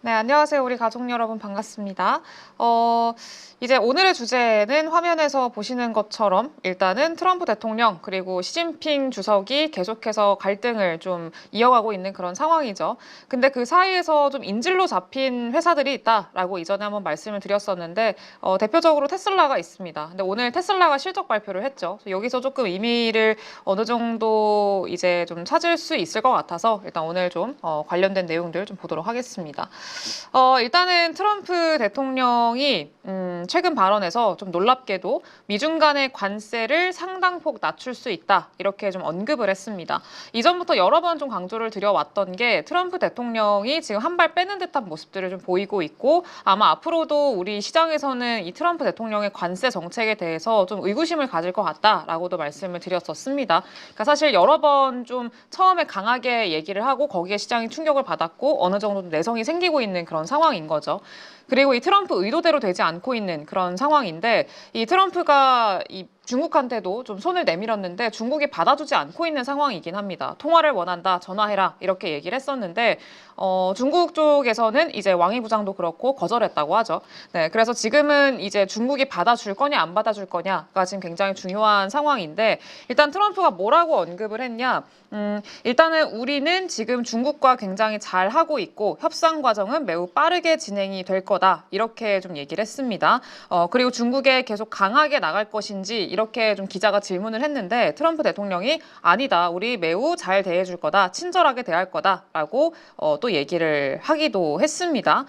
네, 안녕하세요. 우리 가족 여러분 반갑습니다. 이제 오늘의 주제는 화면에서 보시는 것처럼 일단은 트럼프 대통령 그리고 시진핑 주석이 계속해서 갈등을 좀 이어가고 있는 그런 상황이죠. 근데 그 사이에서 좀 인질로 잡힌 회사들이 있다라고 이전에 한번 말씀을 드렸었는데 대표적으로 테슬라가 있습니다. 근데 오늘 테슬라가 실적 발표를 했죠. 여기서 조금 의미를 어느 정도 이제 좀 찾을 수 있을 것 같아서 일단 오늘 좀 관련된 내용들 좀 보도록 하겠습니다. 일단은 트럼프 대통령이 최근 발언에서 좀 놀랍게도 미중 간의 관세를 상당폭 낮출 수 있다 이렇게 좀 언급을 했습니다. 이전부터 여러 번 좀 강조를 드려왔던 게 트럼프 대통령이 지금 한 발 빼는 듯한 모습들을 좀 보이고 있고 아마 앞으로도 우리 시장에서는 이 트럼프 대통령의 관세 정책에 대해서 좀 의구심을 가질 것 같다라고도 말씀을 드렸었습니다. 그러니까 사실 여러 번 좀 처음에 강하게 얘기를 하고 거기에 시장이 충격을 받았고 어느 정도 내성이 생기고 있는 그런 상황인 거죠. 그리고 이 트럼프 의도대로 되지 않고 있는 그런 상황인데 이 트럼프가 이 중국한테도 좀 손을 내밀었는데 중국이 받아주지 않고 있는 상황이긴 합니다. 통화를 원한다, 전화해라 이렇게 얘기를 했었는데 중국 쪽에서는 이제 왕이 부장도 그렇고 거절했다고 하죠. 네, 그래서 지금은 이제 중국이 받아줄 거냐 안 받아줄 거냐가 지금 굉장히 중요한 상황인데 일단 트럼프가 뭐라고 언급을 했냐? 일단은 우리는 지금 중국과 굉장히 잘 하고 있고 협상 과정은 매우 빠르게 진행이 될 거다 이렇게 좀 얘기를 했습니다. 그리고 중국에 계속 강하게 나갈 것인지 이렇게 좀 기자가 질문을 했는데 트럼프 대통령이 아니다. 우리 매우 잘 대해줄 거다. 친절하게 대할 거다라고 또 얘기를 하기도 했습니다.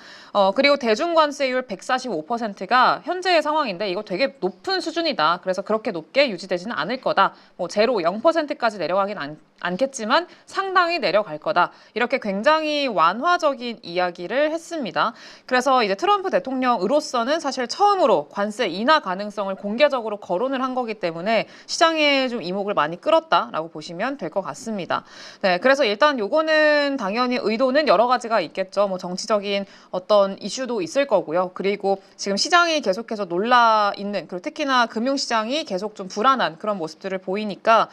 그리고 대중관세율 145%가 현재의 상황인데 이거 되게 높은 수준이다. 그래서 그렇게 높게 유지되지는 않을 거다. 뭐 제로 0%까지 내려가긴 않겠지만 상당히 내려갈 거다. 이렇게 굉장히 완화적인 이야기를 했습니다. 그래서 이제 트럼프 대통령으로서는 사실 처음으로 관세 인하 가능성을 공개적으로 거론을 한 거기 때문에 시장에 좀 이목을 많이 끌었다라고 보시면 될 것 같습니다. 네, 그래서 일단 요거는 당연히 의도는 여러 가지가 있겠죠. 뭐 정치적인 어떤 이슈도 있을 거고요. 그리고 지금 시장이 계속해서 놀라 있는 그리고 특히나 금융시장이 계속 좀 불안한 그런 모습들을 보이니까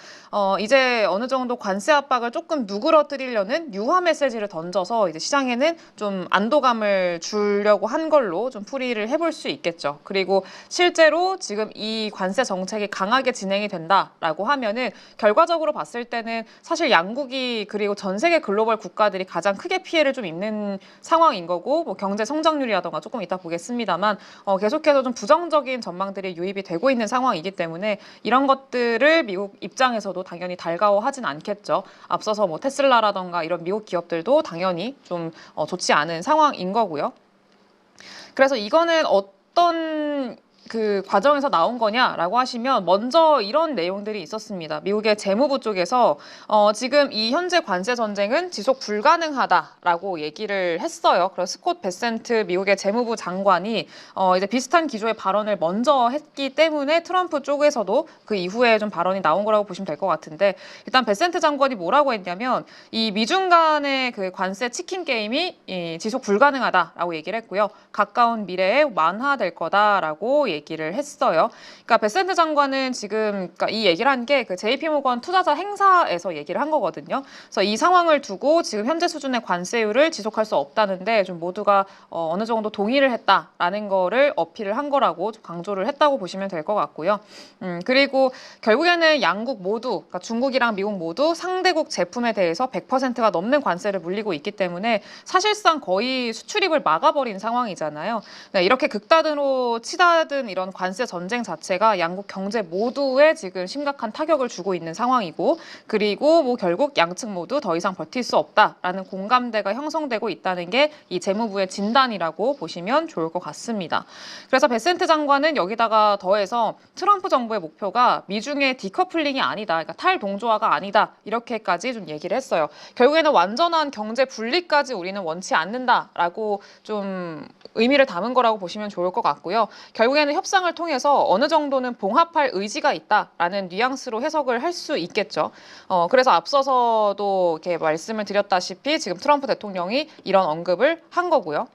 이제 어느 정도 관세 압박을 조금 누그러뜨리려는 유화 메시지를 던져서 이제 시장에는 좀 안도감을 주려고 한 걸로 좀 풀이를 해볼 수 있겠죠. 그리고 실제로 지금 이 관세 정책이 강하게 진행이 된다라고 하면은 결과적으로 봤을 때는 사실 양국이 그리고 전 세계 글로벌 국가들이 가장 크게 피해를 좀 입는 상황인 거고 뭐 경제 성장률이라던가 조금 이따 보겠습니다만 계속해서 좀 부정적인 전망들이 유입이 되고 있는 상황이기 때문에 이런 것들을 미국 입장에서도 당연히 달가워하진 않겠죠. 앞서서 뭐 테슬라라던가 이런 미국 기업들도 당연히 좀 좋지 않은 상황인 거고요. 그래서 이거는 어떤 그 과정에서 나온 거냐라고 하시면 먼저 이런 내용들이 있었습니다. 미국의 재무부 쪽에서 지금 이 현재 관세 전쟁은 지속 불가능하다라고 얘기를 했어요. 그래서 스콧 베센트 미국의 재무부 장관이 이제 비슷한 기조의 발언을 먼저 했기 때문에 트럼프 쪽에서도 그 이후에 좀 발언이 나온 거라고 보시면 될 것 같은데 일단 베센트 장관이 뭐라고 했냐면 이 미중 간의 그 관세 치킨 게임이 지속 불가능하다라고 얘기를 했고요. 가까운 미래에 완화될 거다라고 얘기를 했어요. 그러니까 베센트 장관은 지금 그러니까 이 얘기를 한 게 그 JP모건 투자자 행사에서 얘기를 한 거거든요. 그래서 이 상황을 두고 지금 현재 수준의 관세율을 지속할 수 없다는데 좀 모두가 어느 정도 동의를 했다라는 거를 어필을 한 거라고 좀 강조를 했다고 보시면 될 것 같고요. 그리고 결국에는 양국 모두 그러니까 중국이랑 미국 모두 상대국 제품에 대해서 100%가 넘는 관세를 물리고 있기 때문에 사실상 거의 수출입을 막아버린 상황이잖아요. 네, 이렇게 극단으로 치닫은 이런 관세 전쟁 자체가 양국 경제 모두에 지금 심각한 타격을 주고 있는 상황이고 그리고 뭐 결국 양측 모두 더 이상 버틸 수 없다라는 공감대가 형성되고 있다는 게 이 재무부의 진단이라고 보시면 좋을 것 같습니다. 그래서 베센트 장관은 여기다가 더해서 트럼프 정부의 목표가 미중의 디커플링이 아니다, 그러니까 탈동조화가 아니다 이렇게까지 좀 얘기를 했어요. 결국에는 완전한 경제 분리까지 우리는 원치 않는다라고 좀 의미를 담은 거라고 보시면 좋을 것 같고요. 결국에는 협상을 통해서 어느 정도는 봉합할 의지가 있다라는 뉘앙스로 해석을 할 수 있겠죠. 그래서 앞서서도 이렇게 말씀을 드렸다시피 지금 트럼프 대통령이 이런 언급을 한 거고요.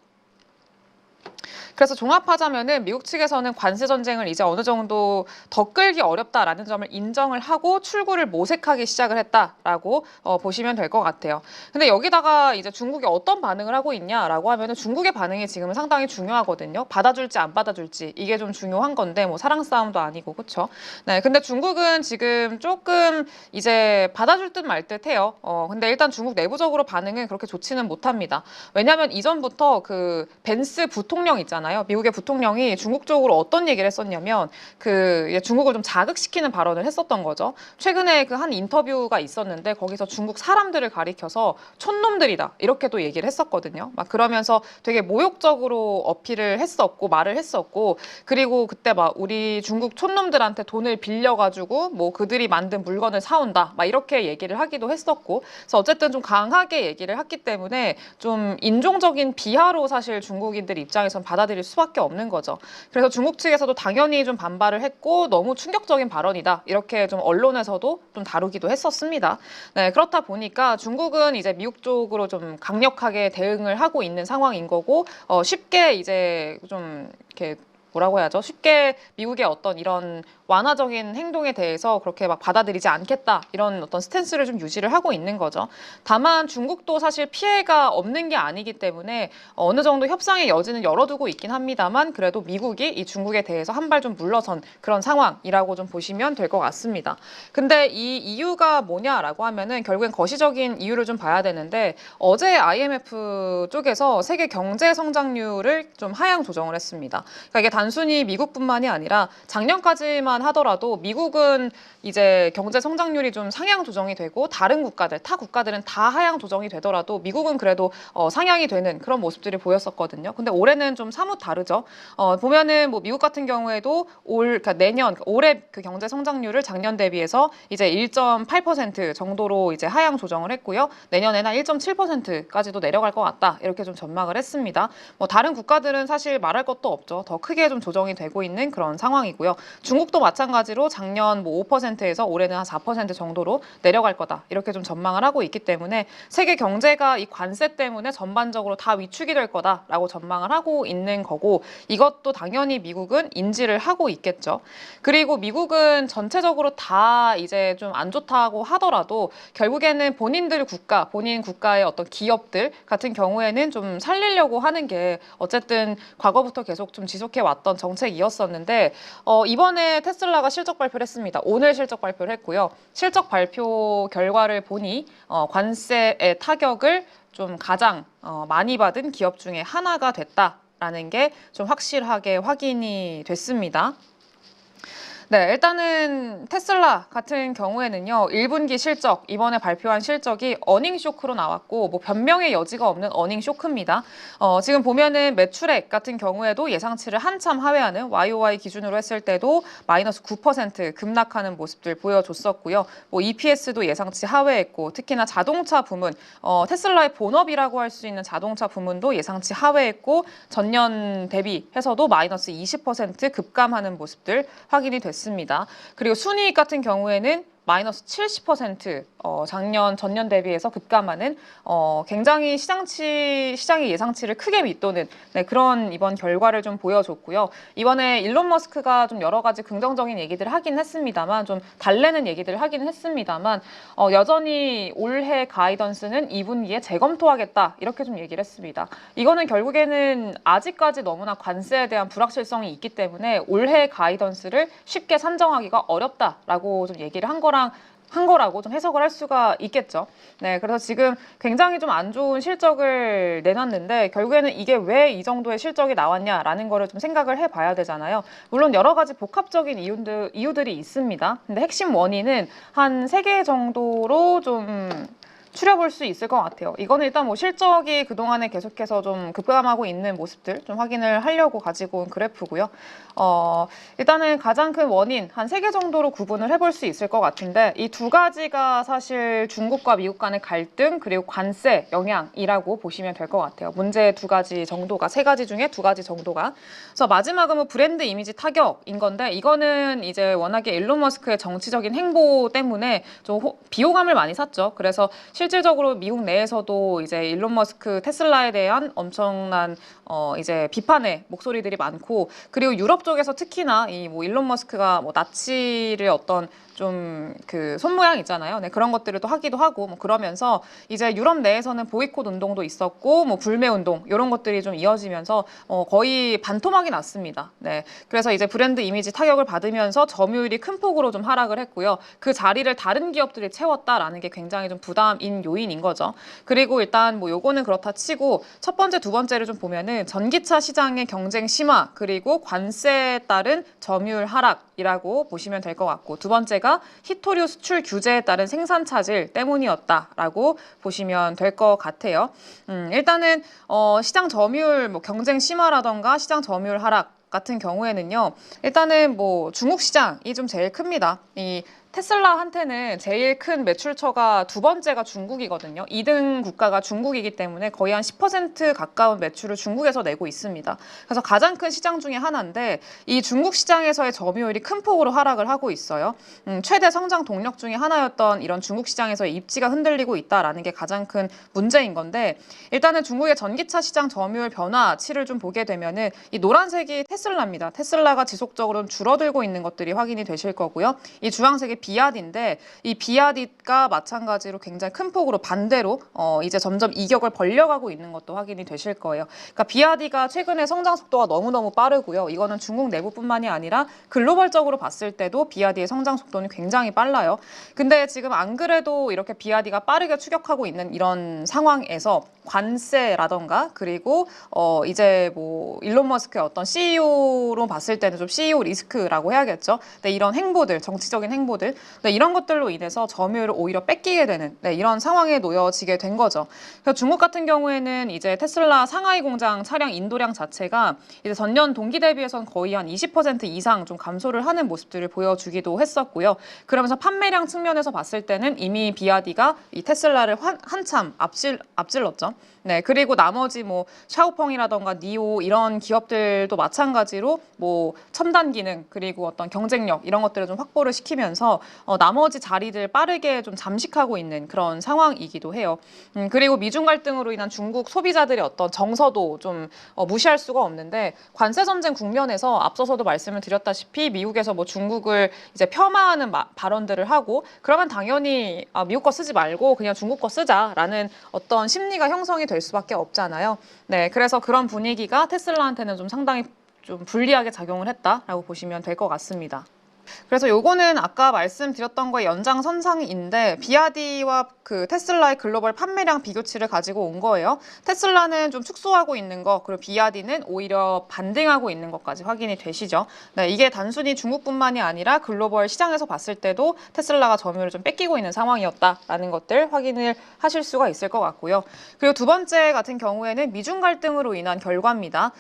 그래서 종합하자면은 미국 측에서는 관세 전쟁을 이제 어느 정도 더 끌기 어렵다라는 점을 인정을 하고 출구를 모색하기 시작을 했다라고 보시면 될 것 같아요. 근데 여기다가 이제 중국이 어떤 반응을 하고 있냐라고 하면은 중국의 반응이 지금은 상당히 중요하거든요. 받아줄지 안 받아줄지 이게 좀 중요한 건데 뭐 사랑 싸움도 아니고 그렇죠. 네, 근데 중국은 지금 조금 이제 받아줄 듯 말 듯해요. 근데 일단 중국 내부적으로 반응은 그렇게 좋지는 못합니다. 왜냐하면 이전부터 그 벤스 부통령 있잖아요. 미국의 부통령이 중국 쪽으로 어떤 얘기를 했었냐면 그 중국을 좀 자극시키는 발언을 했었던 거죠. 최근에 그 한 인터뷰가 있었는데 거기서 중국 사람들을 가리켜서 촌놈들이다 이렇게 또 얘기를 했었거든요. 막 그러면서 되게 모욕적으로 어필을 했었고 말을 했었고 그리고 그때 막 우리 중국 촌놈들한테 돈을 빌려가지고 뭐 그들이 만든 물건을 사온다 막 이렇게 얘기를 하기도 했었고 그래서 어쨌든 좀 강하게 얘기를 했기 때문에 좀 인종적인 비하로 사실 중국인들 입장에선 받아들일 수밖에 없는 거죠. 그래서 중국 측에서도 당연히 좀 반발을 했고 너무 충격적인 발언이다 이렇게 좀 언론에서도 좀 다루기도 했었습니다. 네, 그렇다 보니까 중국은 이제 미국 쪽으로 좀 강력하게 대응을 하고 있는 상황인 거고 쉽게 이제 좀 이렇게 뭐라고 해야죠? 쉽게 미국의 어떤 이런 완화적인 행동에 대해서 그렇게 막 받아들이지 않겠다 이런 어떤 스탠스를 좀 유지를 하고 있는 거죠. 다만 중국도 사실 피해가 없는 게 아니기 때문에 어느 정도 협상의 여지는 열어두고 있긴 합니다만 그래도 미국이 이 중국에 대해서 한 발 좀 물러선 그런 상황이라고 좀 보시면 될 것 같습니다. 근데 이 이유가 뭐냐라고 하면은 결국엔 거시적인 이유를 좀 봐야 되는데 어제 IMF 쪽에서 세계 경제 성장률을 좀 하향 조정을 했습니다. 그러니까 이게 단순히 미국뿐만이 아니라 작년까지만 하더라도 미국은 이제 경제 성장률이 좀 상향 조정이 되고 다른 국가들, 타 국가들은 다 하향 조정이 되더라도 미국은 그래도 상향이 되는 그런 모습들이 보였었거든요. 근데 올해는 좀 사뭇 다르죠. 보면은 뭐 미국 같은 경우에도 그러니까 내년, 올해 그 경제 성장률을 작년 대비해서 이제 1.8% 정도로 이제 하향 조정을 했고요. 내년에는 1.7%까지도 내려갈 것 같다. 이렇게 좀 전망을 했습니다. 뭐 다른 국가들은 사실 말할 것도 없죠. 더 크게 좀 조정이 되고 있는 그런 상황이고요. 중국도 마찬가지로 작년 뭐 5%에서 올해는 한 4% 정도로 내려갈 거다. 이렇게 좀 전망을 하고 있기 때문에 세계 경제가 이 관세 때문에 전반적으로 다 위축이 될 거다라고 전망을 하고 있는 거고 이것도 당연히 미국은 인지를 하고 있겠죠. 그리고 미국은 전체적으로 다 이제 좀 안 좋다고 하더라도 결국에는 본인들 국가, 본인 국가의 어떤 기업들 같은 경우에는 좀 살리려고 하는 게 어쨌든 과거부터 계속 좀 지속해 왔던 정책이었었는데 이번에 테슬라가 실적 발표를 했습니다. 오늘 실적 발표를 했고요. 실적 발표 결과를 보니 관세의 타격을 좀 가장 많이 받은 기업 중에 하나가 됐다라는 게 좀 확실하게 확인이 됐습니다. 네, 일단은 테슬라 같은 경우에는요, 1분기 실적, 이번에 발표한 실적이 어닝 쇼크로 나왔고, 뭐 변명의 여지가 없는 어닝 쇼크입니다. 지금 보면은 매출액 같은 경우에도 예상치를 한참 하회하는 YOY 기준으로 했을 때도 마이너스 9% 급락하는 모습들 보여줬었고요. 뭐 EPS도 예상치 하회했고, 특히나 자동차 부문, 테슬라의 본업이라고 할 수 있는 자동차 부문도 예상치 하회했고, 전년 대비해서도 마이너스 20% 급감하는 모습들 확인이 됐습니다. 그리고 순이익 같은 경우에는 마이너스 70% 전년 대비해서 급감하는 굉장히 시장의 예상치를 크게 밑도는 그런 이번 결과를 좀 보여줬고요. 이번에 일론 머스크가 좀 여러 가지 긍정적인 얘기들을 하긴 했습니다만 좀 달래는 얘기들을 하긴 했습니다만 여전히 올해 가이던스는 2분기에 재검토하겠다 이렇게 좀 얘기를 했습니다. 이거는 결국에는 아직까지 너무나 관세에 대한 불확실성이 있기 때문에 올해 가이던스를 쉽게 산정하기가 어렵다라고 좀 얘기를 한 거라고 좀 해석을 할 수가 있겠죠. 네, 그래서 지금 굉장히 좀 안 좋은 실적을 내놨는데 결국에는 이게 왜 이 정도의 실적이 나왔냐라는 거를 좀 생각을 해봐야 되잖아요. 물론 여러 가지 복합적인 이유들이 있습니다. 근데 핵심 원인은 한 3개 정도로 좀 추려볼 수 있을 것 같아요. 이거는 일단 뭐 실적이 그동안에 계속해서 좀 급감하고 있는 모습들 좀 확인을 하려고 가지고 온 그래프고요. 일단은 가장 큰 원인 한 3개 정도로 구분을 해볼 수 있을 것 같은데 이 두 가지가 사실 중국과 미국 간의 갈등 그리고 관세 영향이라고 보시면 될 것 같아요. 문제 2가지 정도가 3가지 중에 2가지 정도가. 그래서 마지막은 뭐 브랜드 이미지 타격인 건데 이거는 이제 워낙에 일론 머스크의 정치적인 행보 때문에 좀 비호감을 많이 샀죠. 그래서 실질적으로 미국 내에서도 이제 일론 머스크 테슬라에 대한 엄청난 이제 비판의 목소리들이 많고, 그리고 유럽 쪽에서 특히나 이 뭐 일론 머스크가 뭐 나치를 어떤 좀 그 손모양 있잖아요. 네, 그런 것들을 또 하기도 하고 뭐 그러면서 이제 유럽 내에서는 보이콧 운동도 있었고 뭐 불매 운동 이런 것들이 좀 이어지면서 거의 반토막이 났습니다. 네, 그래서 이제 브랜드 이미지 타격을 받으면서 점유율이 큰 폭으로 좀 하락을 했고요. 그 자리를 다른 기업들이 채웠다라는 게 굉장히 좀 부담인 요인인 거죠. 그리고 일단 뭐 요거는 그렇다 치고 첫 번째, 두 번째를 좀 보면은 전기차 시장의 경쟁 심화 그리고 관세에 따른 점유율 하락이라고 보시면 될 것 같고, 두 번째가 히토류 수출 규제에 따른 생산 차질 때문이었다라고 보시면 될 것 같아요. 일단은 시장 점유율 뭐 경쟁 심화라던가 시장 점유율 하락 같은 경우에는요, 일단은 뭐 중국 시장이 좀 제일 큽니다. 이 테슬라한테는 제일 큰 매출처가 두 번째가 중국이거든요. 2등 국가가 중국이기 때문에 거의 한 10% 가까운 매출을 중국에서 내고 있습니다. 그래서 가장 큰 시장 중에 하나인데 이 중국 시장에서의 점유율이 큰 폭으로 하락을 하고 있어요. 최대 성장 동력 중에 하나였던 이런 중국 시장에서의 입지가 흔들리고 있다라는 게 가장 큰 문제인 건데, 일단은 중국의 전기차 시장 점유율 변화치를 좀 보게 되면은 이 노란색이 테슬라입니다. 테슬라가 지속적으로 줄어들고 있는 것들이 확인이 되실 거고요. 이 주황색이 비아디인데 이 비아디가 마찬가지로 굉장히 큰 폭으로 반대로 이제 점점 이격을 벌려가고 있는 것도 확인이 되실 거예요. 그러니까 비아디가 최근에 성장 속도가 너무너무 빠르고요. 이거는 중국 내부뿐만이 아니라 글로벌적으로 봤을 때도 비아디의 성장 속도는 굉장히 빨라요. 근데 지금 안 그래도 이렇게 비아디가 빠르게 추격하고 있는 이런 상황에서 관세라던가 그리고 이제 뭐 일론 머스크의 어떤 CEO로 봤을 때는 좀 CEO 리스크라고 해야겠죠. 네, 이런 행보들, 정치적인 행보들, 네, 이런 것들로 인해서 점유율을 오히려 뺏기게 되는 이런 상황에 놓여지게 된 거죠. 그래서 중국 같은 경우에는 이제 테슬라 상하이 공장 차량 인도량 자체가 이제 전년 동기 대비해서는 거의 한 20% 이상 좀 감소를 하는 모습들을 보여주기도 했었고요. 그러면서 판매량 측면에서 봤을 때는 이미 비아디가 이 테슬라를 한참 앞질렀죠. 네, 그리고 나머지 뭐 샤오펑이라던가 니오 이런 기업들도 마찬가지로 뭐 첨단 기능 그리고 어떤 경쟁력 이런 것들을 좀 확보를 시키면서 나머지 자리들 빠르게 좀 잠식하고 있는 그런 상황이기도 해요. 그리고 미중 갈등으로 인한 중국 소비자들의 어떤 정서도 좀 무시할 수가 없는데, 관세 전쟁 국면에서 앞서서도 말씀을 드렸다시피 미국에서 뭐 중국을 이제 폄하하는 발언들을 하고, 그러면 당연히 미국 거 쓰지 말고 그냥 중국 거 쓰자라는 어떤 심리가 형성이 될 수밖에 없잖아요. 네, 그래서 그런 분위기가 테슬라한테는 좀 상당히 좀 불리하게 작용을 했다라고 보시면 될 것 같습니다. 그래서 요거는 아까 말씀드렸던 거의 연장선상인데 비아디와 그 테슬라의 글로벌 판매량 비교치를 가지고 온 거예요. 테슬라는 좀 축소하고 있는 거, 그리고 비아디는 오히려 반등하고 있는 것까지 확인이 되시죠. 네, 이게 단순히 중국뿐만이 아니라 글로벌 시장에서 봤을 때도 테슬라가 점유율을 좀 뺏기고 있는 상황이었다라는 것들 확인을 하실 수가 있을 것 같고요. 그리고 두 번째 같은 경우에는 미중 갈등으로 인한 결과입니다.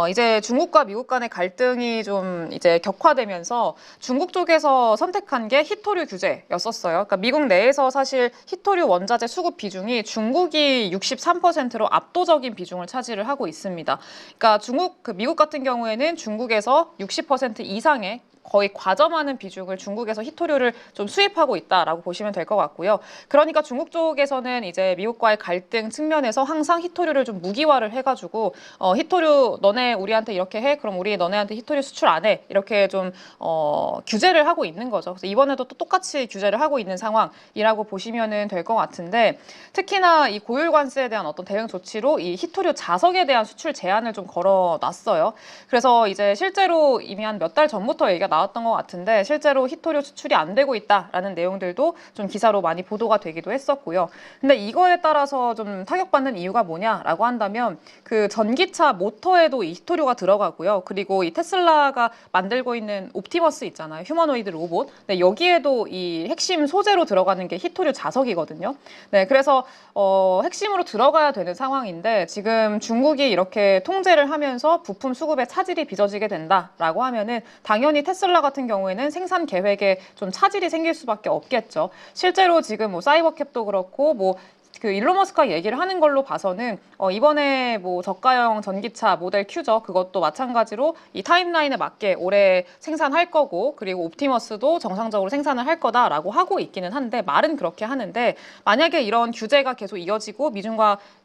이제 중국과 미국 간의 갈등이 좀 이제 격화되면서 중국 쪽에서 선택한 게 히토류 규제였었어요. 그러니까 미국 내에서 사실 히토류 원자재 수급 비중이 중국이 63%로 압도적인 비중을 차지를 하고 있습니다. 그러니까 미국 같은 경우에는 중국에서 60% 이상의 거의 과점하는 비중을 중국에서 히토류를 좀 수입하고 있다라고 보시면 될 것 같고요. 그러니까 중국 쪽에서는 이제 미국과의 갈등 측면에서 항상 히토류를 좀 무기화를 해가지고 히토류 너네 우리한테 이렇게 해, 그럼 우리 너네한테 히토류 수출 안 해, 이렇게 좀 규제를 하고 있는 거죠. 그래서 이번에도 또 똑같이 규제를 하고 있는 상황이라고 보시면 될 것 같은데, 특히나 이 고율 관세에 대한 어떤 대응 조치로 이 히토류 자석에 대한 수출 제한을 좀 걸어놨어요. 그래서 이제 실제로 이미 한 몇 달 전부터 얘기가 나왔던 것 같은데 실제로 히토류 수출이 안 되고 있다라는 내용들도 좀 기사로 많이 보도가 되기도 했었고요. 근데 이거에 따라서 좀 타격받는 이유가 뭐냐라고 한다면 그 전기차 모터에도 이 히토류가 들어가고요. 그리고 이 테슬라가 만들고 있는 옵티머스 있잖아요. 휴머노이드 로봇. 네, 여기에도 이 핵심 소재로 들어가는 게 히토류 자석이거든요. 네, 그래서 핵심으로 들어가야 되는 상황인데 지금 중국이 이렇게 통제를 하면서 부품 수급에 차질이 빚어지게 된다라고 하면은 당연히 테슬라 같은 경우에는 생산 계획에 좀 차질이 생길 수밖에 없겠죠. 실제로 지금 뭐 사이버캡도 그렇고 뭐 그 일론 머스크가 얘기를 하는 걸로 봐서는 이번에 뭐 저가형 전기차 모델 Q죠. 그것도 마찬가지로 이 타임라인에 맞게 올해 생산할 거고, 그리고 옵티머스도 정상적으로 생산을 할 거다라고 하고 있기는 한데, 말은 그렇게 하는데 만약에 이런 규제가 계속 이어지고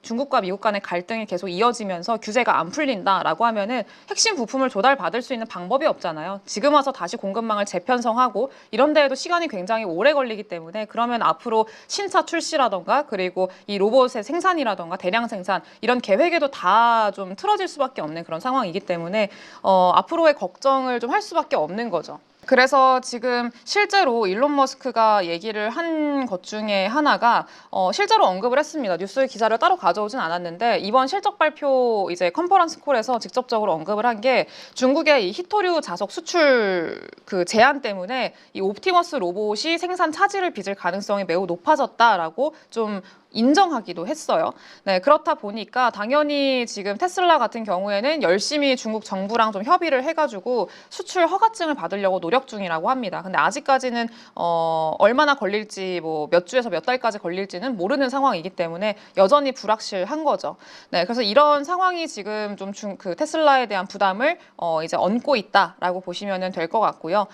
중국과 미국 간의 갈등이 계속 이어지면서 규제가 안 풀린다라고 하면은 핵심 부품을 조달받을 수 있는 방법이 없잖아요. 지금 와서 다시 공급망을 재편성하고 이런 데에도 시간이 굉장히 오래 걸리기 때문에, 그러면 앞으로 신차 출시라던가 그리고 이 로봇의 생산이라던가 대량 생산 이런 계획에도 다 좀 틀어질 수밖에 없는 그런 상황이기 때문에 앞으로의 걱정을 좀 할 수밖에 없는 거죠. 그래서 지금 실제로 일론 머스크가 얘기를 한 것 중에 하나가 실제로 언급을 했습니다. 뉴스 기사를 따로 가져오진 않았는데 이번 실적 발표 이제 컨퍼런스 콜에서 직접적으로 언급을 한 게, 중국의 이 히토류 자석 수출 그 제한 때문에 이 옵티머스 로봇이 생산 차질을 빚을 가능성이 매우 높아졌다라고 좀 인정하기도 했어요. 네, 그렇다 보니까 당연히 지금 테슬라 같은 경우에는 열심히 중국 정부랑 좀 협의를 해가지고 수출 허가증을 받으려고 노력 중이라고 합니다. 근데 아직까지는 얼마나 걸릴지, 뭐 몇 주에서 몇 달까지 걸릴지는 모르는 상황이기 때문에 여전히 불확실한 거죠. 네, 그래서 이런 상황이 지금 좀 그 테슬라에 대한 부담을 이제 얹고 있다라고 보시면 될 것 같고요.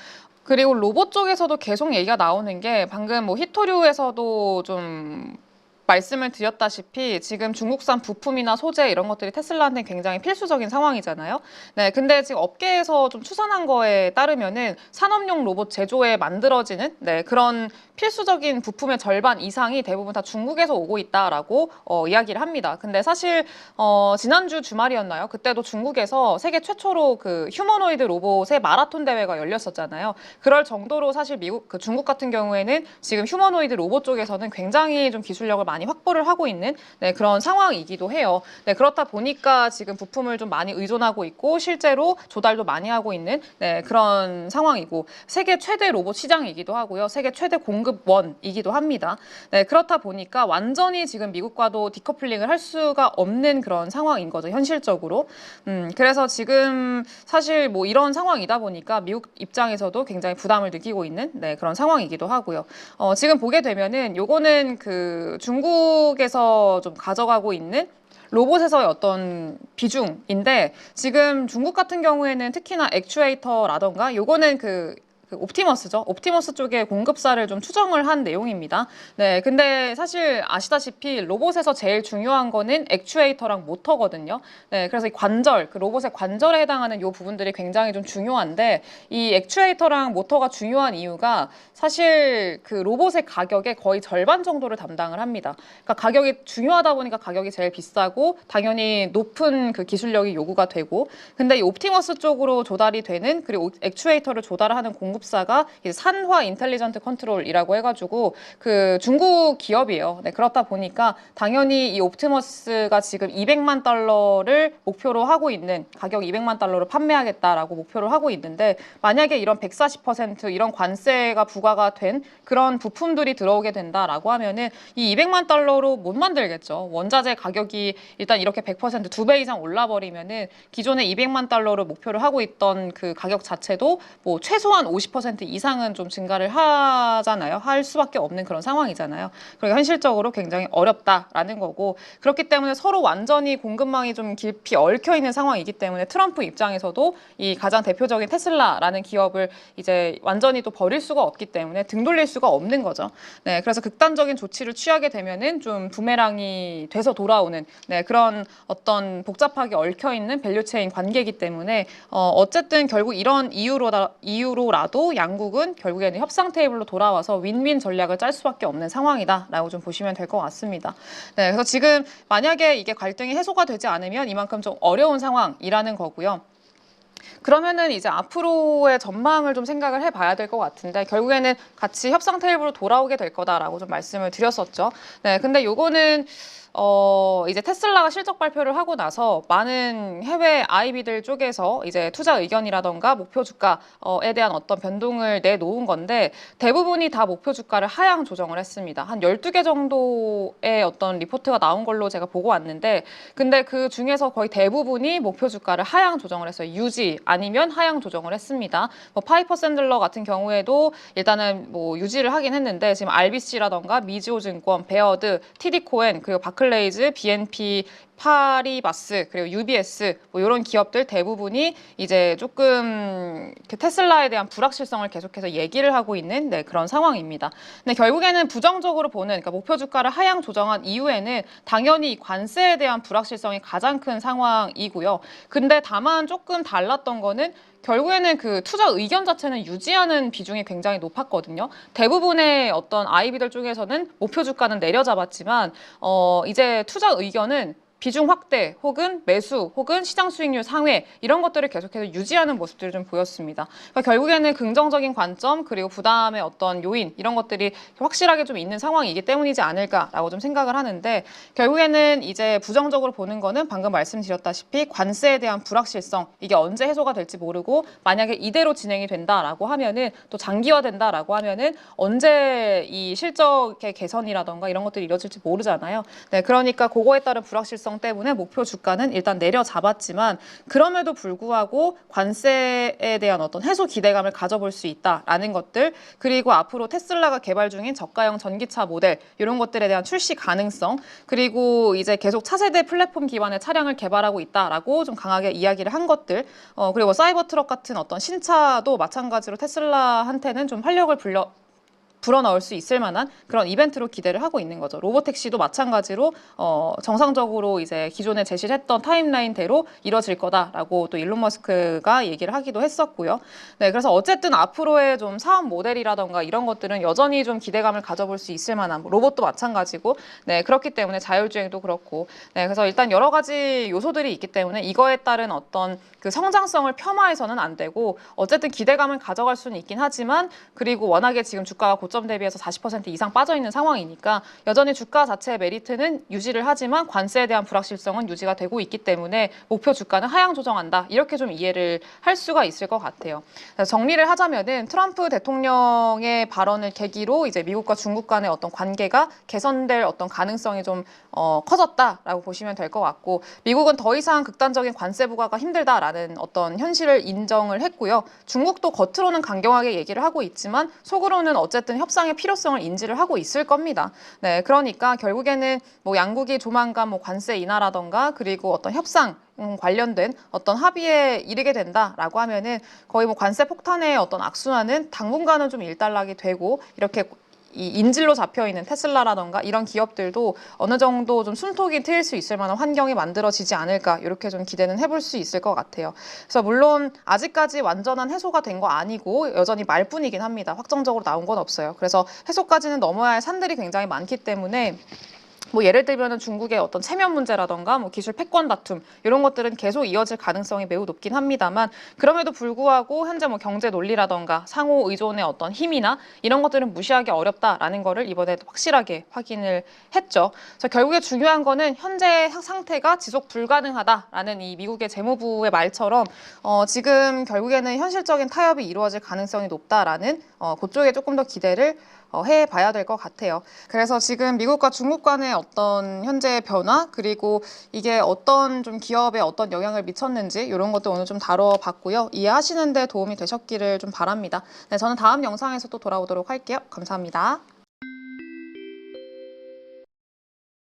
그리고 로봇 쪽에서도 계속 얘기가 나오는 게, 방금 뭐 히토류에서도 좀 말씀을 드렸다시피 지금 중국산 부품이나 소재 이런 것들이 테슬라한테 굉장히 필수적인 상황이잖아요. 네, 근데 지금 업계에서 좀 추산한 거에 따르면은 산업용 로봇 제조에 만들어지는 그런 필수적인 부품의 절반 이상이 대부분 다 중국에서 오고 있다라고 이야기를 합니다. 근데 사실 지난주 주말이었나요? 그때도 중국에서 세계 최초로 그 휴머노이드 로봇의 마라톤 대회가 열렸었잖아요. 그럴 정도로 사실 중국 같은 경우에는 지금 휴머노이드 로봇 쪽에서는 굉장히 좀 기술력을 많이 확보를 하고 있는 그런 상황이기도 해요. 네, 그렇다 보니까 지금 부품을 좀 많이 의존하고 있고 실제로 조달도 많이 하고 있는 그런 상황이고, 세계 최대 로봇 시장이기도 하고요. 세계 최대 공급원이기도 합니다. 네, 그렇다 보니까 완전히 지금 미국과도 디커플링을 할 수가 없는 그런 상황인 거죠, 현실적으로. 그래서 지금 사실 뭐 이런 상황이다 보니까 미국 입장에서도 굉장히 부담을 느끼고 있는 그런 상황이기도 하고요. 지금 보게 되면은 요거는 그 중국에서 좀 가져가고 있는 로봇에서의 어떤 비중인데, 지금 중국 같은 경우에는 특히나 액추에이터라던가 요거는 그 옵티머스죠. 옵티머스 쪽에 공급사를 좀 추정을 한 내용입니다. 네, 근데 사실 아시다시피 로봇에서 제일 중요한 거는 액추에이터랑 모터거든요. 네, 그래서 이 관절, 그 로봇의 관절에 해당하는 요 부분들이 굉장히 좀 중요한데, 이 액추에이터랑 모터가 중요한 이유가 사실 그 로봇의 가격의 거의 절반 정도를 담당을 합니다. 그러니까 가격이 중요하다 보니까 가격이 제일 비싸고 당연히 높은 그 기술력이 요구가 되고, 근데 이 옵티머스 쪽으로 조달이 되는, 그리고 액추에이터를 조달하는 공급사가 이제 산화 인텔리전트 컨트롤이라고 해가지고 그 중국 기업이에요. 네, 그렇다 보니까 당연히 이 옵티머스가 지금 200만 달러를 목표로 하고 있는, 가격 200만 달러를 판매하겠다라고 목표를 하고 있는데, 만약에 이런 140% 이런 관세가 부과가 된 그런 부품들이 들어오게 된다라고 하면은 이 200만 달러로 못 만들겠죠. 원자재 가격이 일단 이렇게 100% 2배 이상 올라버리면은 기존에 200만 달러를 목표를 하고 있던 그 가격 자체도 뭐 최소한 50% 이상은 좀 증가를 하잖아요. 할 수밖에 없는 그런 상황이잖아요. 그러니까 현실적으로 굉장히 어렵다라는 거고, 그렇기 때문에 서로 완전히 공급망이 좀 깊이 얽혀 있는 상황이기 때문에 트럼프 입장에서도 이 가장 대표적인 테슬라라는 기업을 이제 완전히 또 버릴 수가 없기 때문에 등 돌릴 수가 없는 거죠. 네, 그래서 극단적인 조치를 취하게 되면은 좀 부메랑이 돼서 돌아오는 그런 어떤 복잡하게 얽혀 있는 밸류체인 관계이기 때문에 어쨌든 결국 이런 이유로라도 양국은 결국에는 협상 테이블로 돌아와서 윈윈 전략을 짤 수밖에 없는 상황이다라고 좀 보시면 될 것 같습니다. 네, 그래서 지금 만약에 이게 갈등이 해소가 되지 않으면 이만큼 좀 어려운 상황이라는 거고요. 그러면은 이제 앞으로의 전망을 좀 생각을 해봐야 될 것 같은데, 결국에는 같이 협상 테이블로 돌아오게 될 거다라고 좀 말씀을 드렸었죠. 네, 근데 요거는 이제 테슬라가 실적 발표를 하고 나서 많은 해외 IB들 쪽에서 이제 투자 의견이라던가 목표 주가에 대한 어떤 변동을 내놓은 건데 대부분이 다 목표 주가를 하향 조정을 했습니다. 한 12개 정도의 어떤 리포트가 나온 걸로 제가 보고 왔는데 근데 그 중에서 거의 대부분이 목표 주가를 하향 조정을 했어요. 유지 아니면 하향 조정을 했습니다. 뭐 파이퍼 샌들러 같은 경우에도 일단은 뭐 유지를 하긴 했는데 지금 RBC라던가 미즈호증권, 베어드, TD코엔 그리고 바클레이즈, BNP 파리바스 그리고 UBS 뭐 이런 기업들 대부분이 이제 조금 테슬라에 대한 불확실성을 계속해서 얘기를 하고 있는 그런 상황입니다. 근데 결국에는 부정적으로 보는 그러니까 목표 주가를 하향 조정한 이후에는 당연히 관세에 대한 불확실성이 가장 큰 상황이고요. 근데 다만 조금 달랐던 거는 결국에는 그 투자 의견 자체는 유지하는 비중이 굉장히 높았거든요. 대부분의 어떤 IB들 쪽에서는 목표 주가는 내려잡았지만 이제 투자 의견은 비중 확대 혹은 매수 혹은 시장 수익률 상회 이런 것들을 계속해서 유지하는 모습들을 좀 보였습니다. 그러니까 결국에는 긍정적인 관점 그리고 부담의 어떤 요인 이런 것들이 확실하게 좀 있는 상황이기 때문이지 않을까라고 좀 생각을 하는데 결국에는 이제 부정적으로 보는 거는 방금 말씀드렸다시피 관세에 대한 불확실성 이게 언제 해소가 될지 모르고 만약에 이대로 진행이 된다라고 하면은 또 장기화된다라고 하면은 언제 이 실적의 개선이라던가 이런 것들이 이루어질지 모르잖아요. 네, 그러니까 그거에 따른 불확실성 때문에 목표 주가는 일단 내려잡았지만 그럼에도 불구하고 관세에 대한 어떤 해소 기대감을 가져볼 수 있다라는 것들 그리고 앞으로 테슬라가 개발 중인 저가형 전기차 모델 이런 것들에 대한 출시 가능성 그리고 이제 계속 차세대 플랫폼 기반의 차량을 개발하고 있다라고 좀 강하게 이야기를 한 것들 그리고 뭐 사이버 트럭 같은 어떤 신차도 마찬가지로 테슬라한테는 좀 활력을 불어넣을 수 있을 만한 그런 이벤트로 기대를 하고 있는 거죠. 로보택시도 마찬가지로 정상적으로 이제 기존에 제시를 했던 타임라인대로 이뤄질 거다라고 또 일론 머스크가 얘기를 하기도 했었고요. 네, 그래서 어쨌든 앞으로의 좀 사업 모델이라던가 이런 것들은 여전히 좀 기대감을 가져볼 수 있을 만한 로봇도 마찬가지고 네, 그렇기 때문에 자율주행도 그렇고 네, 그래서 일단 여러 가지 요소들이 있기 때문에 이거에 따른 어떤 그 성장성을 폄하해서는 안 되고 어쨌든 기대감을 가져갈 수는 있긴 하지만 그리고 워낙에 지금 주가가 고점 대비해서 40% 이상 빠져 있는 상황이니까 여전히 주가 자체의 메리트는 유지를 하지만 관세에 대한 불확실성은 유지가 되고 있기 때문에 목표 주가는 하향 조정한다 이렇게 좀 이해를 할 수가 있을 것 같아요. 정리를 하자면은 트럼프 대통령의 발언을 계기로 이제 미국과 중국 간의 어떤 관계가 개선될 어떤 가능성이 좀 커졌다라고 보시면 될 것 같고 미국은 더 이상 극단적인 관세 부과가 힘들다라는 어떤 현실을 인정을 했고요. 중국도 겉으로는 강경하게 얘기를 하고 있지만 속으로는 어쨌든 협상의 필요성을 인지를 하고 있을 겁니다. 네, 그러니까 결국에는 뭐 양국이 조만간 뭐 관세 인하라던가 그리고 어떤 협상 관련된 어떤 합의에 이르게 된다라고 하면은 거의 뭐 관세 폭탄의 어떤 악순환은 당분간은 좀 일단락이 되고 이렇게 이 인질로 잡혀 있는 테슬라라던가 이런 기업들도 어느 정도 좀 숨통이 트일 수 있을 만한 환경이 만들어지지 않을까 이렇게 좀 기대는 해볼 수 있을 것 같아요. 그래서 물론 아직까지 완전한 해소가 된 거 아니고 여전히 말뿐이긴 합니다. 확정적으로 나온 건 없어요. 그래서 해소까지는 넘어야 할 산들이 굉장히 많기 때문에 뭐 예를 들면은 중국의 어떤 체면 문제라던가 뭐 기술 패권 다툼 이런 것들은 계속 이어질 가능성이 매우 높긴 합니다만 그럼에도 불구하고 현재 뭐 경제 논리라던가 상호 의존의 어떤 힘이나 이런 것들은 무시하기 어렵다라는 거를 이번에 확실하게 확인을 했죠. 그래서 결국에 중요한 거는 현재 상태가 지속 불가능하다라는 이 미국의 재무부의 말처럼 지금 결국에는 현실적인 타협이 이루어질 가능성이 높다라는 그쪽에 조금 더 기대를 해봐야 될 것 같아요. 그래서 지금 미국과 중국 간의 어떤 현재의 변화 그리고 이게 어떤 좀 기업에 어떤 영향을 미쳤는지 이런 것도 오늘 좀 다뤄봤고요. 이해하시는 데 도움이 되셨기를 좀 바랍니다. 네, 저는 다음 영상에서 또 돌아오도록 할게요. 감사합니다.